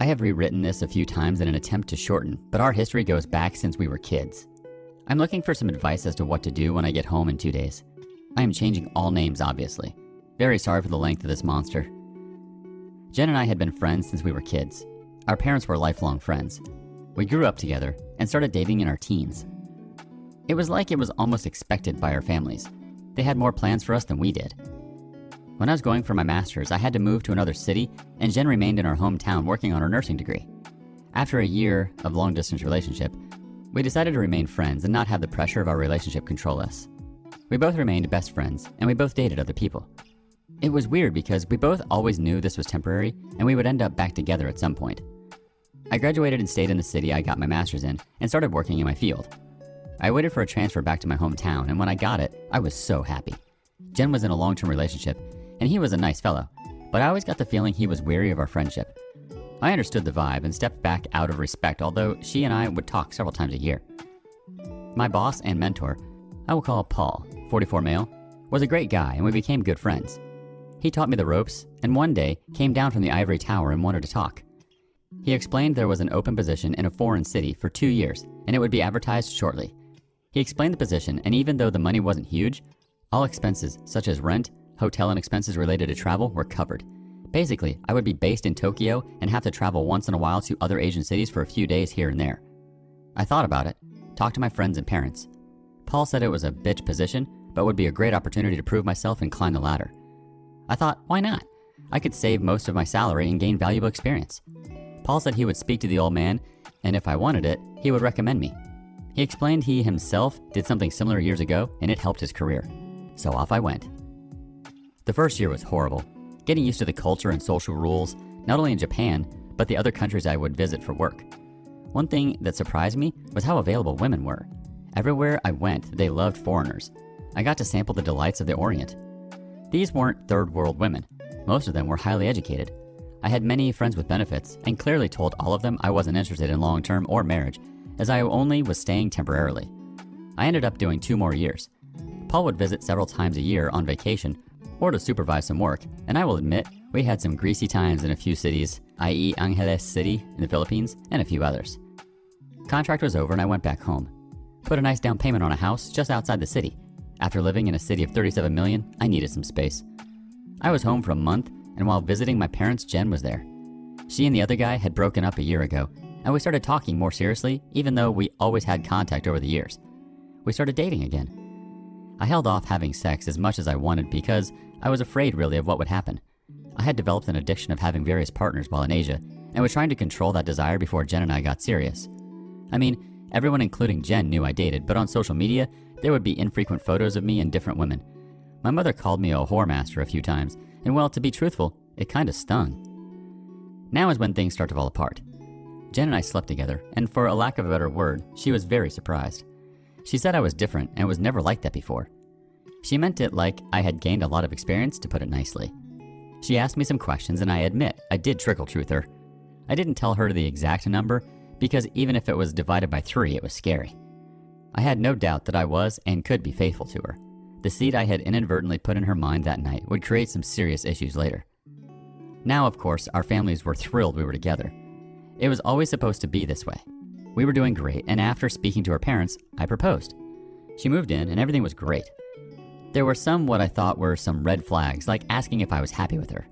I have rewritten this a few times in an attempt to shorten, but our history goes back since we were kids. I'm looking for some advice as to what to do when I get home in 2 days. I am changing all names, obviously. Very sorry for the length of this monster. Jen and I had been friends since we were kids. Our parents were lifelong friends. We grew up together and started dating in our teens. It was like it was almost expected by our families. They had more plans for us than we did. When I was going for my master's, I had to move to another city, and Jen remained in our hometown working on her nursing degree. After a year of long-distance relationship, we decided to remain friends and not have the pressure of our relationship control us. We both remained best friends, and we both dated other people. It was weird because we both always knew this was temporary, and we would end up back together at some point. I graduated and stayed in the city I got my master's in and started working in my field. I waited for a transfer back to my hometown, and when I got it, I was so happy. Jen was in a long-term relationship, and he was a nice fellow, but I always got the feeling he was wary of our friendship. I understood the vibe and stepped back out of respect, although she and I would talk several times a year. My boss and mentor, I will call Paul, 44 male, was a great guy, and we became good friends. He taught me the ropes, and one day came down from the ivory tower and wanted to talk. He explained there was an open position in a foreign city for 2 years, and it would be advertised shortly. He explained the position, and even though the money wasn't huge, all expenses such as rent, hotel, and expenses related to travel were covered. Basically, I would be based in Tokyo and have to travel once in a while to other Asian cities for a few days here and there. I thought about it, talked to my friends and parents. Paul said it was a bitch position, but would be a great opportunity to prove myself and climb the ladder. I thought, why not? I could save most of my salary and gain valuable experience. Paul said he would speak to the old man, and if I wanted it, he would recommend me. He explained he himself did something similar years ago, and it helped his career. So off I went. The first year was horrible, getting used to the culture and social rules, not only in Japan, but the other countries I would visit for work. One thing that surprised me was how available women were. Everywhere I went, they loved foreigners. I got to sample the delights of the Orient. These weren't third world women. Most of them were highly educated. I had many friends with benefits, and clearly told all of them I wasn't interested in long-term or marriage, as I only was staying temporarily. I ended up doing 2 more years. Paul would visit several times a year on vacation or to supervise some work, and I will admit, we had some greasy times in a few cities, i.e. Angeles City in the Philippines, and a few others. Contract was over and I went back home. Put a nice down payment on a house just outside the city. After living in a city of 37 million, I needed some space. I was home for a month, and while visiting my parents, Jen was there. She and the other guy had broken up a year ago, and we started talking more seriously, even though we always had contact over the years. We started dating again. I held off having sex as much as I wanted because I was afraid really of what would happen. I had developed an addiction of having various partners while in Asia, and was trying to control that desire before Jen and I got serious. I mean, everyone including Jen knew I dated, but on social media, there would be infrequent photos of me and different women. My mother called me a whore master a few times, and well, to be truthful, it kinda stung. Now is when things start to fall apart. Jen and I slept together, and for a lack of a better word, she was very surprised. She said I was different and was never like that before. She meant it like I had gained a lot of experience, to put it nicely. She asked me some questions, and I admit I did trickle-truth her. I didn't tell her the exact number, because even if it was divided by 3, it was scary. I had no doubt that I was and could be faithful to her. The seed I had inadvertently put in her mind that night would create some serious issues later. Now, of course, our families were thrilled we were together. It was always supposed to be this way. We were doing great, and after speaking to her parents, I proposed. She moved in, and everything was great. There were some what I thought were some red flags, like asking if I was happy with her.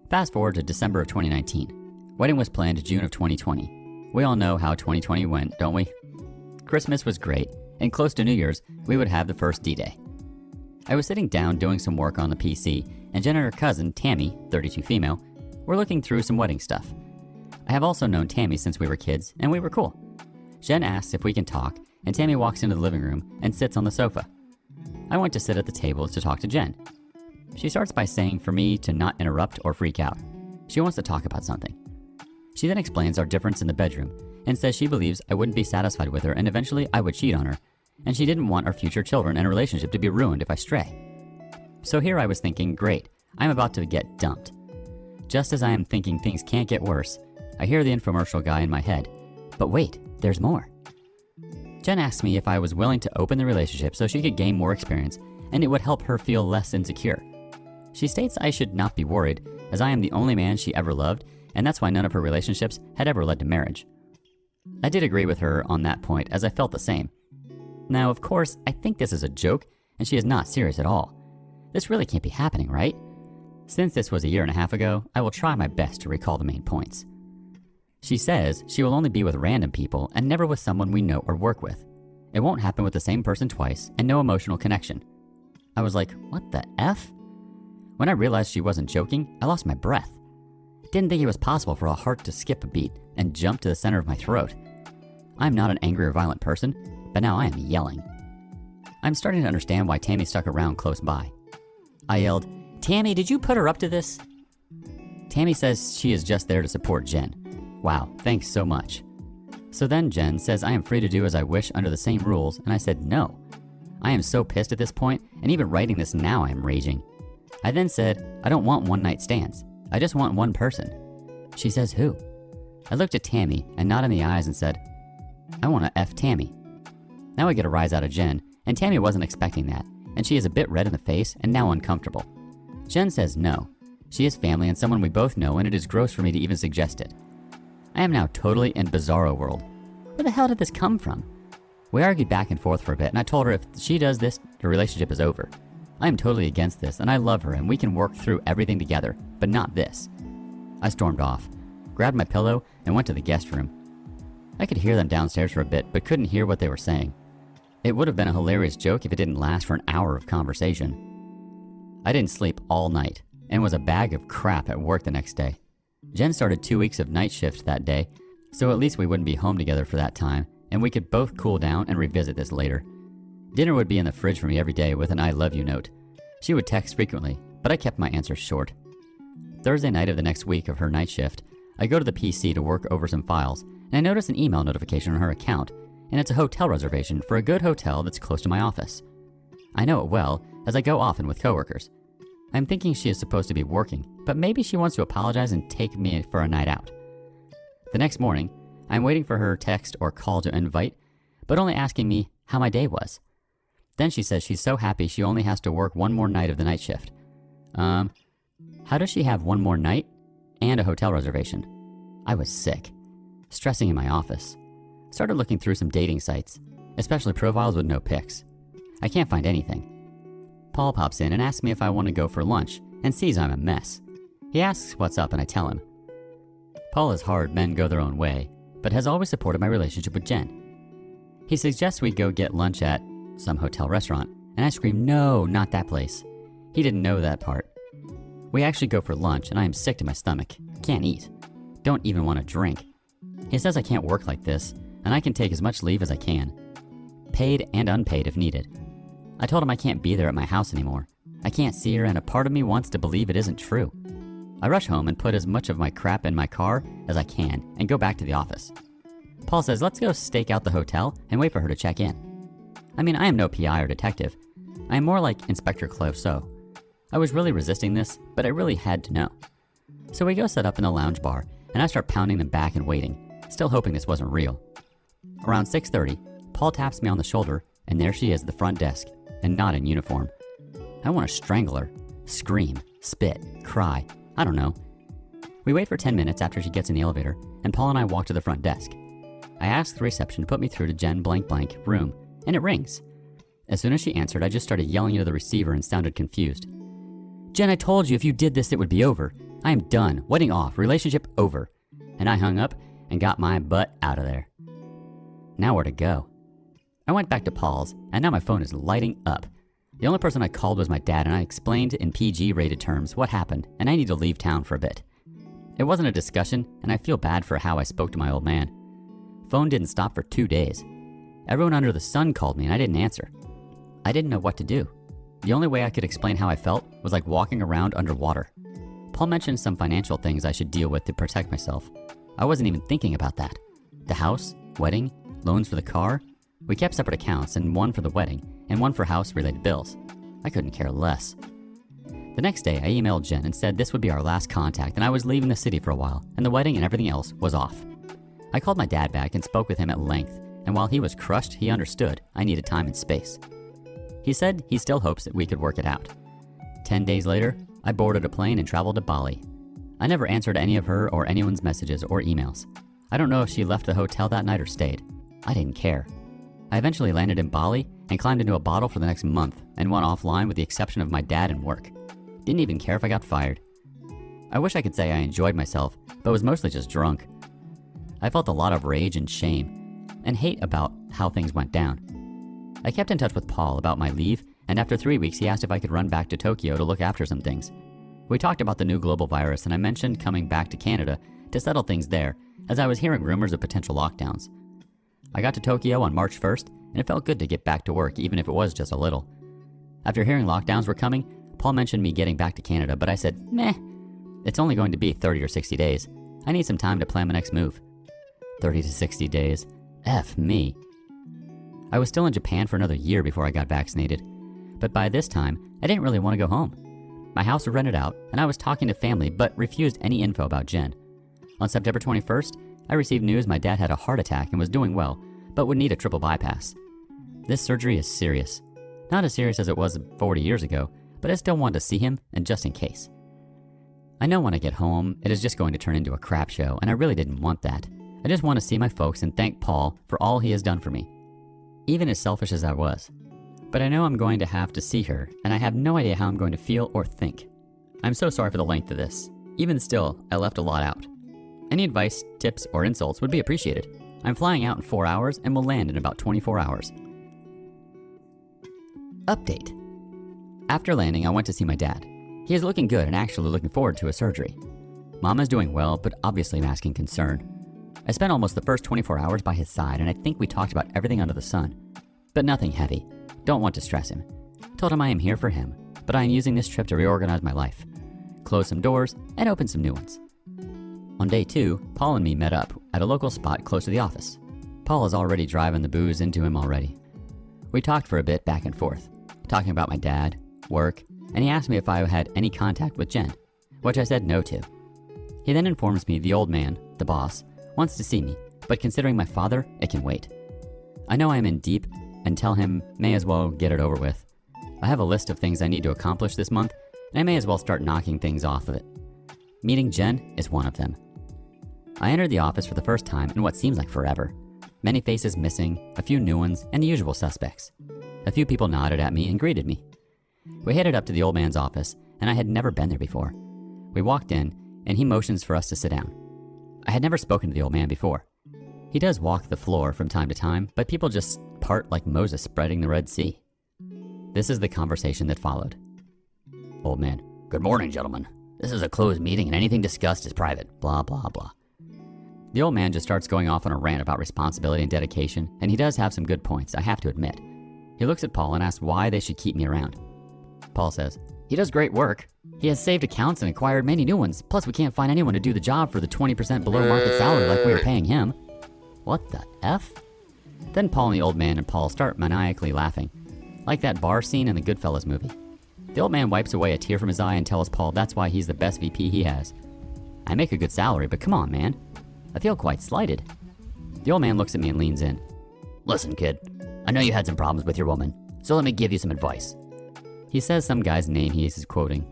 Fast forward to December of 2019. Wedding was planned June of 2020. We all know how 2020 went, don't we? Christmas was great, and close to New Year's, we would have the first D-Day. I was sitting down doing some work on the PC, and Jen and her cousin, Tammy, 32 female, were looking through some wedding stuff. I have also known Tammy since we were kids, and we were cool. Jen asks if we can talk, and Tammy walks into the living room and sits on the sofa. I went to sit at the table to talk to Jen. She starts by saying for me to not interrupt or freak out. She wants to talk about something. She then explains our difference in the bedroom and says she believes I wouldn't be satisfied with her and eventually I would cheat on her, and she didn't want our future children and a relationship to be ruined if I stray. So here I was thinking, great, I'm about to get dumped. Just as I am thinking things can't get worse, I hear the infomercial guy in my head. But wait, there's more. Jen asked me if I was willing to open the relationship so she could gain more experience and it would help her feel less insecure. She states I should not be worried as I am the only man she ever loved and that's why none of her relationships had ever led to marriage. I did agree with her on that point, as I felt the same. Now, of course, I think this is a joke, and she is not serious at all. This really can't be happening, right? Since this was a year and a half ago, I will try my best to recall the main points. She says she will only be with random people and never with someone we know or work with. It won't happen with the same person twice, and no emotional connection. I was like, what the F? When I realized she wasn't joking, I lost my breath. Didn't think it was possible for a heart to skip a beat and jump to the center of my throat. I'm not an angry or violent person, but now I am yelling. I'm starting to understand why Tammy stuck around close by. I yelled, "Tammy, did you put her up to this?" Tammy says she is just there to support Jen. Wow, thanks so much. So then Jen says I am free to do as I wish under the same rules, and I said no. I am so pissed at this point, and even writing this now I am raging. I then said, I don't want one-night stands. I just want one person. She says, who? I looked at Tammy and nodded in the eyes and said, I want to F Tammy. Now I get a rise out of Jen, and Tammy wasn't expecting that, and she is a bit red in the face and now uncomfortable. Jen says no. She is family and someone we both know, and it is gross for me to even suggest it. I am now totally in bizarro world. Where the hell did this come from? We argued back and forth for a bit, and I told her if she does this, the relationship is over. I am totally against this, and I love her, and we can work through everything together, but not this. I stormed off, grabbed my pillow, and went to the guest room. I could hear them downstairs for a bit, but couldn't hear what they were saying. It would have been a hilarious joke if it didn't last for an hour of conversation. I didn't sleep all night, and was a bag of crap at work the next day. Jen started 2 weeks of night shift that day, so at least we wouldn't be home together for that time, and we could both cool down and revisit this later. Dinner would be in the fridge for me every day with an I love you note. She would text frequently, but I kept my answers short. Thursday night of the next week of her night shift, I go to the PC to work over some files, and I notice an email notification on her account, and it's a hotel reservation for a good hotel that's close to my office. I know it well, as I go often with coworkers. I'm thinking she is supposed to be working, but maybe she wants to apologize and take me for a night out. The next morning, I'm waiting for her text or call to invite, but only asking me how my day was. Then she says she's so happy she only has to work one more night of the night shift. How does she have one more night and a hotel reservation? I was sick, stressing in my office. Started looking through some dating sites, especially profiles with no pics. I can't find anything. Paul pops in and asks me if I want to go for lunch and sees I'm a mess. He asks what's up and I tell him. Paul is hard men go their own way, but has always supported my relationship with Jen. He suggests we go get lunch at some hotel restaurant, and I scream, no, not that place. He didn't know that part. We actually go for lunch, and I am sick to my stomach. Can't eat. Don't even want to drink. He says I can't work like this, and I can take as much leave as I can. Paid and unpaid if needed. I told him I can't be there at my house anymore. I can't see her, and a part of me wants to believe it isn't true. I rush home and put as much of my crap in my car as I can and go back to the office. Paul says let's go stake out the hotel and wait for her to check in. I mean, I am no PI or detective. I am more like Inspector Clouseau. I was really resisting this, but I really had to know. So we go set up in the lounge bar, and I start pounding them back and waiting, still hoping this wasn't real. Around 6:30, Paul taps me on the shoulder, and there she is at the front desk, and not in uniform. I want to strangle her, scream, spit, cry, I don't know. We wait for 10 minutes after she gets in the elevator, and Paul and I walk to the front desk. I ask the reception to put me through to Jen blank blank room, and it rings. As soon as she answered, I just started yelling into the receiver and sounded confused. Jen, I told you if you did this, it would be over. I am done. Wedding off. Relationship over. And I hung up and got my butt out of there. Now where to go? I went back to Paul's, and now my phone is lighting up. The only person I called was my dad, and I explained in PG-rated terms what happened, and I need to leave town for a bit. It wasn't a discussion, and I feel bad for how I spoke to my old man. Phone didn't stop for 2 days. Everyone under the sun called me, and I didn't answer. I didn't know what to do. The only way I could explain how I felt was like walking around underwater. Paul mentioned some financial things I should deal with to protect myself. I wasn't even thinking about that. The house, wedding, loans for the car. We kept separate accounts, and one for the wedding, and one for house-related bills. I couldn't care less. The next day, I emailed Jen and said this would be our last contact, and I was leaving the city for a while, and the wedding and everything else was off. I called my dad back and spoke with him at length, and while he was crushed, he understood I needed time and space. He said he still hopes that we could work it out. 10 days later, I boarded a plane and traveled to Bali. I never answered any of her or anyone's messages or emails. I don't know if she left the hotel that night or stayed. I didn't care. I eventually landed in Bali and climbed into a bottle for the next month and went offline with the exception of my dad and work. Didn't even care if I got fired. I wish I could say I enjoyed myself, but was mostly just drunk. I felt a lot of rage and shame and hate about how things went down. I kept in touch with Paul about my leave, and after 3 weeks he asked if I could run back to Tokyo to look after some things. We talked about the new global virus, and I mentioned coming back to Canada to settle things there, as I was hearing rumors of potential lockdowns. I got to Tokyo on March 1st, and it felt good to get back to work, even if it was just a little. After hearing lockdowns were coming, Paul mentioned me getting back to Canada, but I said, meh, it's only going to be 30 or 60 days. I need some time to plan my next move. 30 to 60 days. F me. I was still in Japan for another year before I got vaccinated, but by this time, I didn't really want to go home. My house was rented out, and I was talking to family, but refused any info about Jen. On September 21st, I received news my dad had a heart attack and was doing well, but would need a triple bypass. This surgery is serious. Not as serious as it was 40 years ago, but I still wanted to see him, and just in case. I know when I get home, it is just going to turn into a crap show, and I really didn't want that. I just want to see my folks and thank Paul for all he has done for me, even as selfish as I was. But I know I'm going to have to see her, and I have no idea how I'm going to feel or think. I'm so sorry for the length of this. Even still, I left a lot out. Any advice, tips, or insults would be appreciated. I'm flying out in 4 hours and will land in about 24 hours. Update. After landing, I went to see my dad. He is looking good and actually looking forward to his surgery. Mom is doing well, but obviously masking concern. I spent almost the first 24 hours by his side, and I think we talked about everything under the sun. But nothing heavy. Don't want to stress him. Told him I am here for him, but I am using this trip to reorganize my life, close some doors, and open some new ones. On day 2, Paul and me met up at a local spot close to the office. Paul is already driving the booze into him already. We talked for a bit back and forth, talking about my dad, work, and he asked me if I had any contact with Jen, which I said no to. He then informs me the old man, the boss, wants to see me, but considering my father, it can wait. I know I am in deep and tell him may as well get it over with. I have a list of things I need to accomplish this month, and I may as well start knocking things off of it. Meeting Jen is one of them. I entered the office for the first time in what seems like forever. Many faces missing, a few new ones, and the usual suspects. A few people nodded at me and greeted me. We headed up to the old man's office, and I had never been there before. We walked in, and he motions for us to sit down. I had never spoken to the old man before. He does walk the floor from time to time, but people just part like Moses spreading the Red Sea. This is the conversation that followed. Old man: good morning, gentlemen. This is a closed meeting and anything discussed is private, blah, blah, blah. The old man just starts going off on a rant about responsibility and dedication, and he does have some good points, I have to admit. He looks at Paul and asks why they should keep me around. Paul says, he does great work. He has saved accounts and acquired many new ones, plus we can't find anyone to do the job for the 20% below market salary like we were paying him. What the F? Then Paul and the old man and Paul start maniacally laughing, like that bar scene in the Goodfellas movie. The old man wipes away a tear from his eye and tells Paul that's why he's the best VP he has. I make a good salary, but come on, man. I feel quite slighted. The old man looks at me and leans in. Listen, kid, I know you had some problems with your woman, so let me give you some advice. He says some guy's name he is quoting.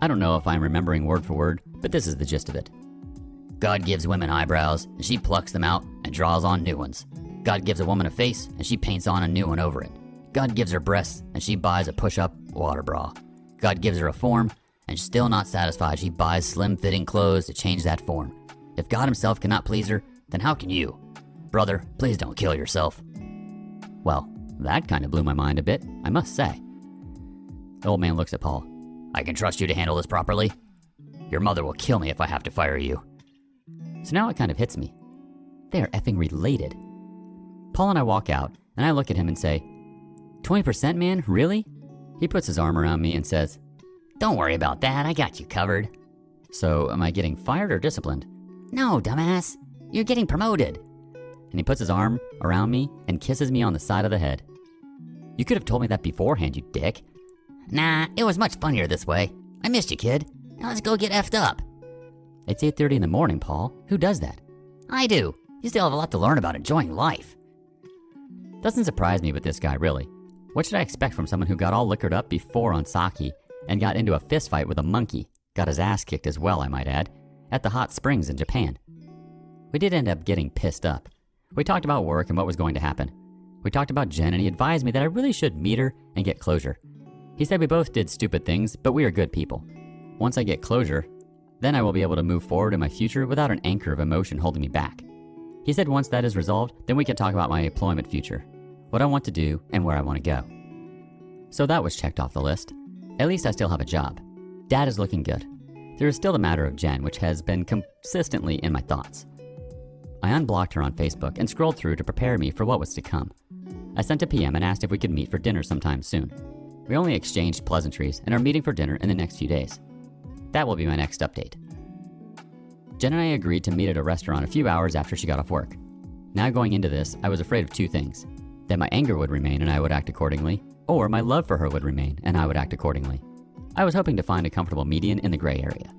I don't know if I'm remembering word for word, but this is the gist of it. God gives women eyebrows, and she plucks them out and draws on new ones. God gives a woman a face, and she paints on a new one over it. God gives her breasts, and she buys a push-up water bra. God gives her a form, and still not satisfied, she buys slim-fitting clothes to change that form. If God himself cannot please her, then how can you? Brother, please don't kill yourself. Well, that kind of blew my mind a bit, I must say. The old man looks at Paul. I can trust you to handle this properly? Your mother will kill me if I have to fire you. So now it kind of hits me. They are effing related. Paul and I walk out, and I look at him and say, 20%, man, really? He puts his arm around me and says, don't worry about that, I got you covered. So am I getting fired or disciplined? No, dumbass, you're getting promoted. And he puts his arm around me and kisses me on the side of the head. You could have told me that beforehand, you dick. Nah, it was much funnier this way. I missed you, kid. Now let's go get effed up. It's 8:30 in the morning, Paul. Who does that? I do. You still have a lot to learn about enjoying life. Doesn't surprise me with this guy, really. What should I expect from someone who got all liquored up before on sake and got into a fist fight with a monkey Got his ass kicked as well, I might add, at the hot springs in Japan. We did end up getting pissed up. We talked about work and what was going to happen. We talked about Jen and he advised me that I really should meet her and get closure. He said we both did stupid things, but we are good people. Once I get closure, then I will be able to move forward in my future without an anchor of emotion holding me back. He said once that is resolved, then we can talk about my employment future, what I want to do and where I want to go. So that was checked off the list. At least I still have a job. Dad is looking good. There is still the matter of Jen, which has been consistently in my thoughts. I unblocked her on Facebook and scrolled through to prepare me for what was to come. I sent a PM and asked if we could meet for dinner sometime soon. We only exchanged pleasantries and are meeting for dinner in the next few days. That will be my next update. Jen and I agreed to meet at a restaurant a few hours after she got off work. Now going into this, I was afraid of two things. That my anger would remain and I would act accordingly, or my love for her would remain and I would act accordingly. I was hoping to find a comfortable median in the gray area.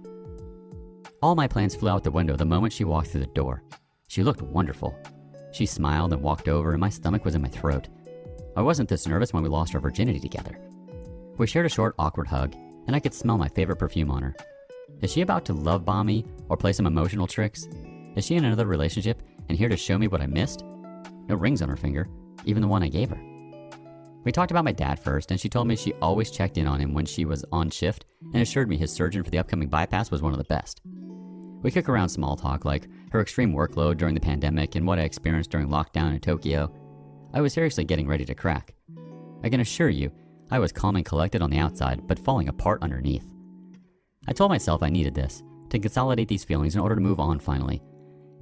All my plans flew out the window the moment she walked through the door. She looked wonderful. She smiled and walked over and my stomach was in my throat. I wasn't this nervous when we lost our virginity together. We shared a short, awkward hug, and I could smell my favorite perfume on her. Is she about to love bomb me or play some emotional tricks? Is she in another relationship and here to show me what I missed? No rings on her finger, even the one I gave her. We talked about my dad first, and she told me she always checked in on him when she was on shift and assured me his surgeon for the upcoming bypass was one of the best. We kick around small talk like her extreme workload during the pandemic and what I experienced during lockdown in Tokyo. I was seriously getting ready to crack. I can assure you, I was calm and collected on the outside, but falling apart underneath. I told myself I needed this, to consolidate these feelings in order to move on finally.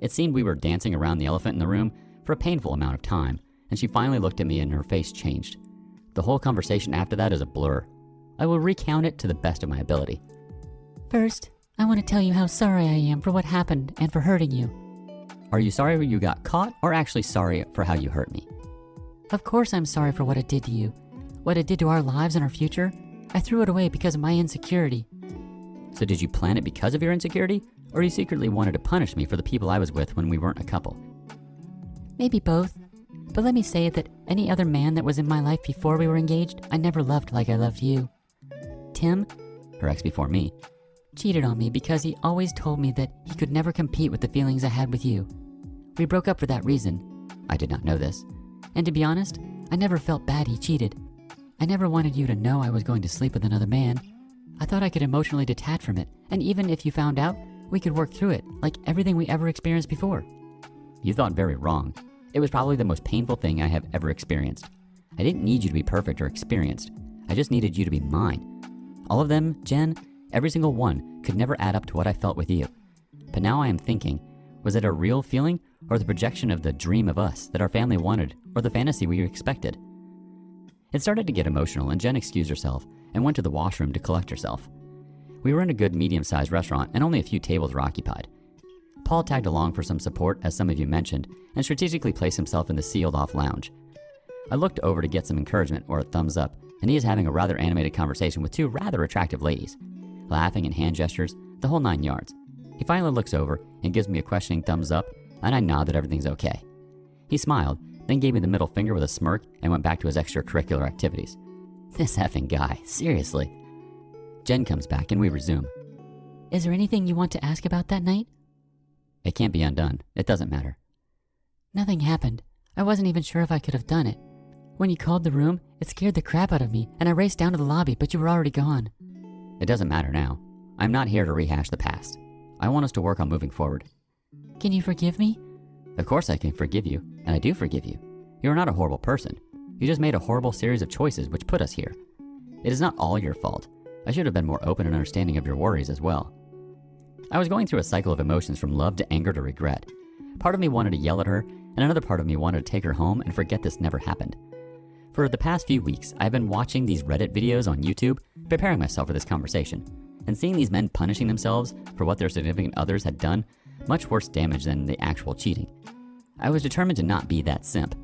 It seemed we were dancing around the elephant in the room for a painful amount of time, and she finally looked at me and her face changed. The whole conversation after that is a blur. I will recount it to the best of my ability. First, I want to tell you how sorry I am for what happened and for hurting you. Are you sorry you got caught, or actually sorry for how you hurt me? Of course I'm sorry for what it did to you. What it did to our lives and our future. I threw it away because of my insecurity. So did you plan it because of your insecurity, or you secretly wanted to punish me for the people I was with when we weren't a couple? Maybe both. But let me say that any other man that was in my life before we were engaged, I never loved like I loved you. Tim, her ex before me, cheated on me because he always told me that he could never compete with the feelings I had with you. We broke up for that reason. I did not know this. And to be honest, I never felt bad he cheated. I never wanted you to know I was going to sleep with another man. I thought I could emotionally detach from it, and even if you found out, we could work through it, like everything we ever experienced before. You thought very wrong. It was probably the most painful thing I have ever experienced. I didn't need you to be perfect or experienced. I just needed you to be mine. All of them, Jen, every single one, could never add up to what I felt with you. But now I am thinking, was it a real feeling or the projection of the dream of us that our family wanted or the fantasy we expected? It started to get emotional and Jen excused herself and went to the washroom to collect herself. We were in a good medium-sized restaurant and only a few tables were occupied. Paul tagged along for some support, as some of you mentioned, and strategically placed himself in the sealed-off lounge. I looked over to get some encouragement or a thumbs up, and he is having a rather animated conversation with two rather attractive ladies, laughing and hand gestures, the whole 9 yards. He finally looks over and gives me a questioning thumbs up, and I nod that everything's okay. He smiled, then gave me the middle finger with a smirk and went back to his extracurricular activities. This effing guy, seriously. Jen comes back and we resume. Is there anything you want to ask about that night? It can't be undone. It doesn't matter. Nothing happened. I wasn't even sure if I could have done it. When you called the room, it scared the crap out of me, and I raced down to the lobby, but you were already gone. It doesn't matter now. I'm not here to rehash the past. I want us to work on moving forward. Can you forgive me? Of course I can forgive you, and I do forgive you. You are not a horrible person. You just made a horrible series of choices which put us here. It is not all your fault. I should have been more open and understanding of your worries as well. I was going through a cycle of emotions from love to anger to regret. Part of me wanted to yell at her, and another part of me wanted to take her home and forget this never happened. For the past few weeks, I've been watching these Reddit videos on YouTube, preparing myself for this conversation, and seeing these men punishing themselves for what their significant others had done much worse damage than the actual cheating. I was determined to not be that simp.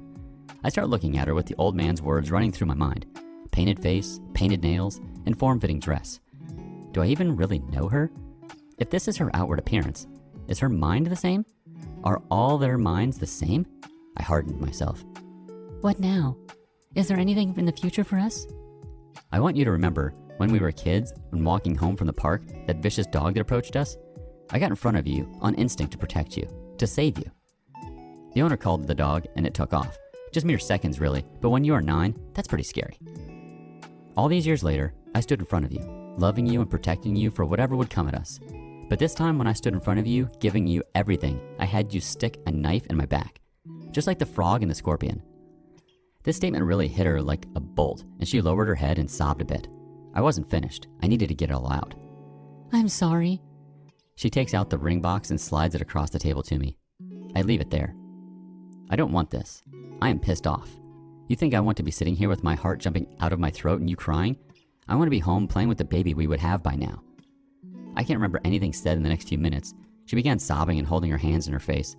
I start looking at her with the old man's words running through my mind. Painted face, painted nails, and form-fitting dress. Do I even really know her? If this is her outward appearance, is her mind the same? Are all their minds the same? I hardened myself. What now? Is there anything in the future for us? I want you to remember When we were kids, when walking home from the park, that vicious dog that approached us, I got in front of you on instinct to protect you, to save you. The owner called the dog and it took off. Just mere seconds really, but when you are 9, that's pretty scary. All these years later, I stood in front of you, loving you and protecting you for whatever would come at us. But this time when I stood in front of you, giving you everything, I had you stick a knife in my back, just like the frog and the scorpion. This statement really hit her like a bolt, and she lowered her head and sobbed a bit. I wasn't finished. I needed to get it all out. I'm sorry. She takes out the ring box and slides it across the table to me. I leave it there. I don't want this. I am pissed off. You think I want to be sitting here with my heart jumping out of my throat and you crying? I want to be home playing with the baby we would have by now. I can't remember anything said in the next few minutes. She began sobbing and holding her hands in her face.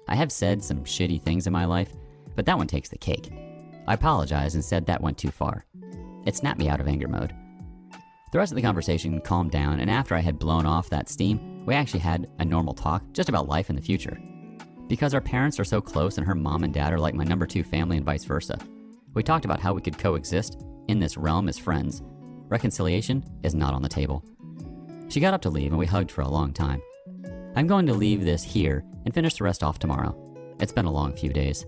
I have said some shitty things in my life, but that one takes the cake. I apologized and said that went too far. It snapped me out of anger mode. The rest of the conversation calmed down, and after I had blown off that steam, we actually had a normal talk just about life in the future. Because our parents are so close and her mom and dad are like my number 2 family and vice versa. We talked about how we could coexist in this realm as friends. Reconciliation is not on the table. She got up to leave and we hugged for a long time. I'm going to leave this here and finish the rest off tomorrow. It's been a long few days.